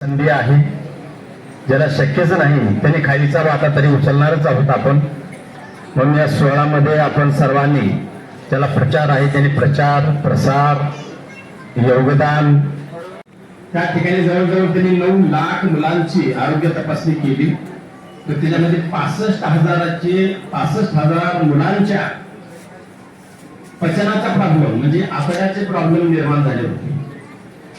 संधी आहे. ज्याला शक्यच नाही त्यांनी खालीचा वाटा तरी उचलणारच आहोत आपण. म्हणून या सोहळ्यामध्ये आपण सर्वांनी ज्याला प्रचार आहे त्यांनी प्रचार प्रसार योगदान त्या ठिकाणी जवळजवळ त्यांनी 9 लाख मुलांची आरोग्य तपासणी केली. तर त्याच्यामध्ये 65,000 मुलांच्या पचनाचा प्रॉब्लेम म्हणजे आतड्याचे प्रॉब्लेम निर्माण झाले होते.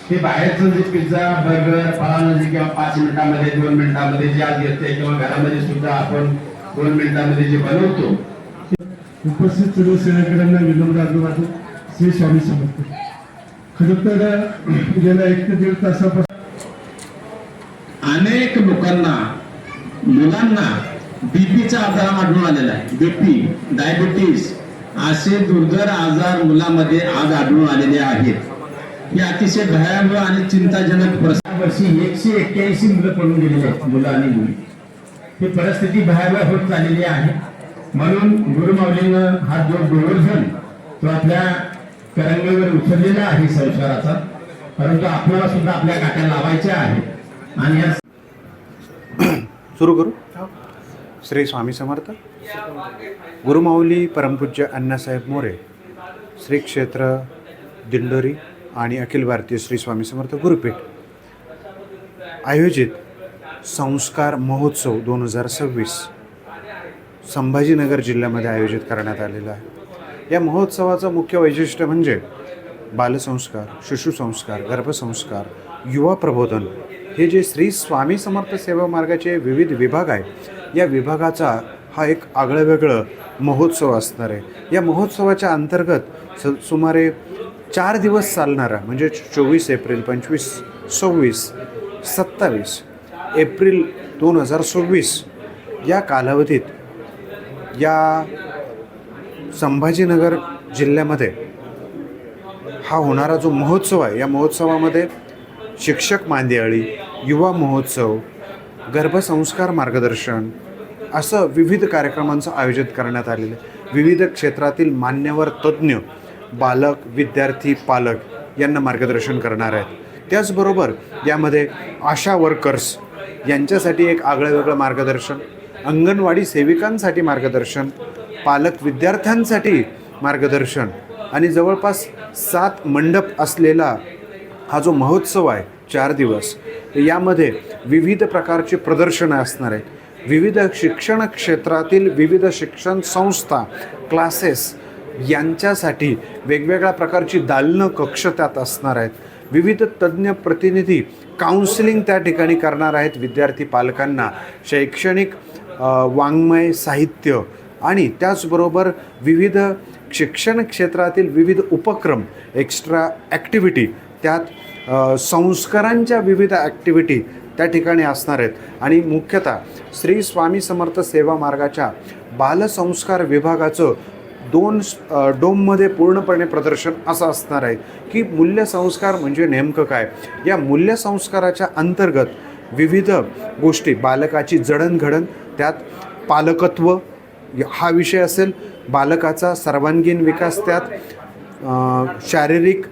हे बाहेरचं जे पिझ्झा बर्गर फळानं जे किंवा 5 मिनिटांमध्ये 2 मिनिटांमध्ये जे आज येते किंवा घरामध्ये सुद्धा आपण 2 मिनिटांमध्ये जे बनवतो. उपस्थित सर्व सेवेकरांना विनम्र अभिवादन. श्री स्वामी समर्थ. खरं तर गेल्या 1 ते 1.5 तासापासून अनेक लोकांना मुलांना बीपीचा आजार आढळून आलेला आहे. बीपी डायबिटीस असे दुर्धर आजार मुलांमध्ये आज आढळून आलेले आहेत. हे अतिशय भयावह आणि चिंताजनक वर्षी 181 मुलं पडून गेलेली आहेत, मुलं आणि मुली. ही परिस्थिती भयावह होत चाललेली आहे. म्हणून गुरुमाऊलीनं हा जो गोवर्धन तो आपल्या करंगेवर उचललेला आहे संसाराचा, परंतु आपल्याला सुद्धा आपल्या काट्या लावायच्या आहेत. आणि या सुरू करू. श्री स्वामी समर्थ. गुरुमाऊली परमपूज्य अण्णासाहेब मोरे श्री क्षेत्र दिंडोरी आणि अखिल भारतीय श्री स्वामी समर्थ गुरुपीठ आयोजित संस्कार महोत्सव 2026 संभाजीनगर जिल्ह्यामध्ये आयोजित करण्यात आलेला आहे. या महोत्सवाचं मुख्य वैशिष्ट्य म्हणजे बालसंस्कार, शिशुसंस्कार, गर्भसंस्कार, युवा प्रबोधन हे जे श्री स्वामी समर्थ सेवा मार्गाचे विविध विभाग आहे, या विभागाचा हा एक आगळंवेगळं महोत्सव असणार आहे. या महोत्सवाच्या अंतर्गत सुमारे 4 दिवस चालणारा म्हणजे 24 एप्रिल, 25, 26, 27 एप्रिल 2026 या कालावधीत या संभाजीनगर जिल्ह्यामध्ये हा होणारा जो महोत्सव आहे, या महोत्सवामध्ये शिक्षक मांदियाळी, युवा महोत्सव, गर्भसंस्कार मार्गदर्शन असं विविध कार्यक्रमांचं आयोजित करण्यात आलेलं आहे. विविध क्षेत्रातील मान्यवर तज्ज्ञ बालक, विद्यार्थी, पालक यांना मार्गदर्शन करणार आहेत. त्याचबरोबर यामध्ये आशा वर्कर्स यांच्यासाठी एक आगळंवेगळं मार्गदर्शन, अंगणवाडी सेविकांसाठी मार्गदर्शन, पालक विद्यार्थ्यांसाठी मार्गदर्शन आणि जवळपास 7 मंडप असलेला हा जो महोत्सव आहे 4 दिवस, यामध्ये विविध प्रकारची प्रदर्शनं असणार आहेत. विविध शिक्षण क्षेत्रातील विविध शिक्षण संस्था, क्लासेस यांच्यासाठी वेगवेगळ्या प्रकारची दालनं कक्ष त्यात असणार आहेत. विविध तज्ज्ञ प्रतिनिधी काउन्सिलिंग त्या ठिकाणी करणार आहेत विद्यार्थी पालकांना. शैक्षणिक वाङ्मय साहित्य आणि त्याचबरोबर विविध शिक्षण क्षेत्रातील विविध उपक्रम, एक्स्ट्रा ॲक्टिव्हिटी, त्यात संस्कारांच्या विविध ॲक्टिव्हिटी त्या ठिकाणी असणार आहेत. आणि मुख्यतः श्री स्वामी समर्थ सेवा मार्गाच्या बालसंस्कार विभागाचं 2 डोममध्ये पूर्णपणे प्रदर्शन असं असणार आहे की मूल्यसंस्कार म्हणजे नेमकं काय. या मूल्यसंस्काराच्या अंतर्गत विविध गोष्टी, बालकाची जडणघडण, त्यात पालकत्व हा विषय असेल, बालकाचा सर्वांगीण विकास, त्यात शारीरिक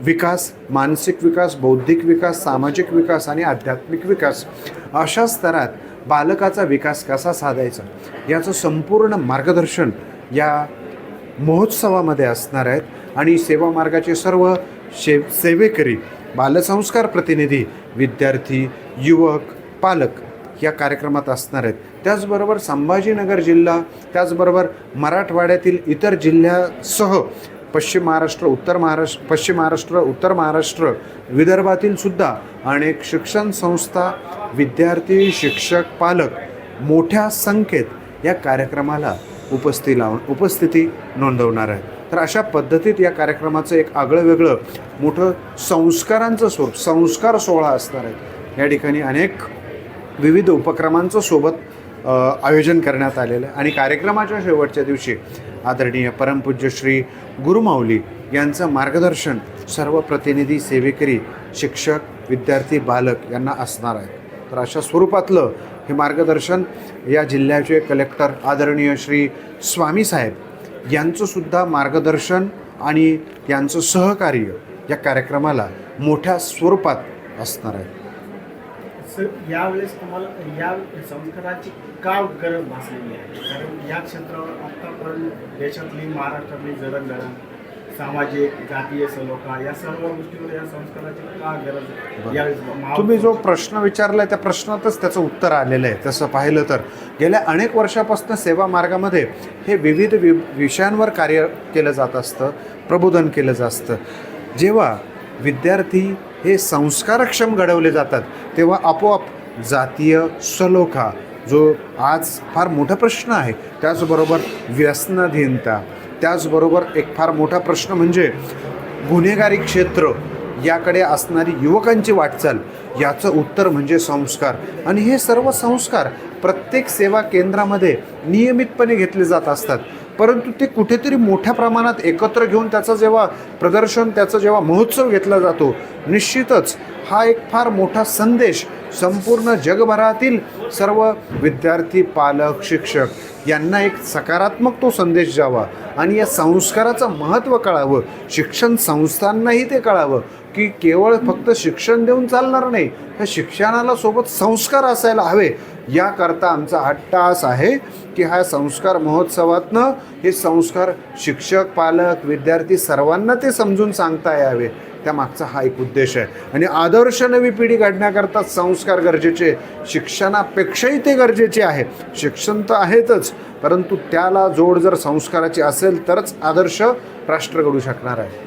विकास, मानसिक विकास, बौद्धिक विकास, सामाजिक विकास आणि आध्यात्मिक विकास अशा स्तरात बालकाचा विकास कसा साधायचा याचं संपूर्ण मार्गदर्शन या महोत्सवामध्ये असणार आहेत. आणि सेवा मार्गाचे सर्व सेवेकरी, बालसंस्कार प्रतिनिधी, विद्यार्थी, युवक, पालक या कार्यक्रमात असणार आहेत. त्याचबरोबर संभाजीनगर जिल्हा, त्याचबरोबर मराठवाड्यातील इतर जिल्ह्यासह पश्चिम महाराष्ट्र, उत्तर महाराष्ट्र, विदर्भातील सुद्धा अनेक शिक्षण संस्था, विद्यार्थी, शिक्षक, पालक मोठ्या संख्येत या कार्यक्रमाला उपस्थिती नोंदवणार आहे. तर अशा पद्धतीत या कार्यक्रमाचं एक आगळंवेगळं मोठं संस्कारांचं स्वरूप, संस्कार सोहळा असणार आहे. या ठिकाणी अनेक विविध उपक्रमांचं सोबत आयोजन करण्यात आलेलं आहे. आणि कार्यक्रमाच्या शेवटच्या दिवशी आदरणीय परमपूज्य श्री गुरुमाऊली यांचं मार्गदर्शन सर्व प्रतिनिधी, सेवेकरी, शिक्षक, विद्यार्थी, बालक यांना असणार आहे. तर अशा स्वरूपातलं हे मार्गदर्शन या जिल्ह्याचे कलेक्टर आदरणीय श्री स्वामी साहेब यांचंसुद्धा मार्गदर्शन आणि यांचं सहकार्य या कार्यक्रमाला मोठ्या स्वरूपात असणार आहे. यावेळेस तुम्हाला या संस्काराची का गरज भासलेली आहे? कारण या क्षेत्रावर आत्तापर्यंत देशातली महाराष्ट्रातली जडणघडण सामाजिक जातीय सलोखा या सर्व गोष्टीवर या संस्काराची का गरज यावेळेस तुम्ही जो प्रश्न विचारलाय त्या प्रश्नातच त्याचं उत्तर आलेलं आहे. तसं पाहिलं तर गेल्या अनेक वर्षापासून सेवा मार्गामध्ये हे विविध विषयांवर कार्य केलं जात असतं, प्रबोधन केलं जात असतं. जेव्हा विद्यार्थी हे संस्कारक्षम घडवले जातात तेव्हा आपोआप जातीय सलोखा जो आज फार मोठा प्रश्न आहे, त्याचबरोबर व्यसनाधीनता, त्याचबरोबर एक फार मोठा प्रश्न म्हणजे गुन्हेगारी क्षेत्र याकडे असणारी युवकांची वाटचाल, याचं उत्तर म्हणजे संस्कार. आणि हे सर्व संस्कार प्रत्येक सेवा केंद्रामध्ये नियमितपणे घेतले जात असतात. परंतु ते कुठेतरी मोठ्या प्रमाणात एकत्र घेऊन त्याचं जेव्हा प्रदर्शन, त्याचा जेव्हा महोत्सव घेतला जातो, निश्चितच हा एक फार मोठा संदेश संपूर्ण जगभरातील सर्व विद्यार्थी, पालक, शिक्षक यांना एक सकारात्मक तो संदेश द्यावा आणि या संस्काराचं महत्त्व कळावं. शिक्षण संस्थांनाही ते कळावं की केवळ फक्त शिक्षण देऊन चालणार नाही, ह्या शिक्षणाला सोबत संस्कार असायला हवे. याकरता आमचा हट्टास आहे की ह्या संस्कार महोत्सवातनं हे संस्कार शिक्षक, पालक, विद्यार्थी सर्वांना ते समजून सांगता यावे. त्यामागचा हा एक उद्देश आहे. आणि आदर्श नवी पिढी घडण्याकरता संस्कार गरजेचे, शिक्षणापेक्षाही ते गरजेचे आहे. शिक्षण तर आहेतच, परंतु त्याला जोड जर संस्काराची असेल तरच आदर्श राष्ट्र घडू शकणार आहे.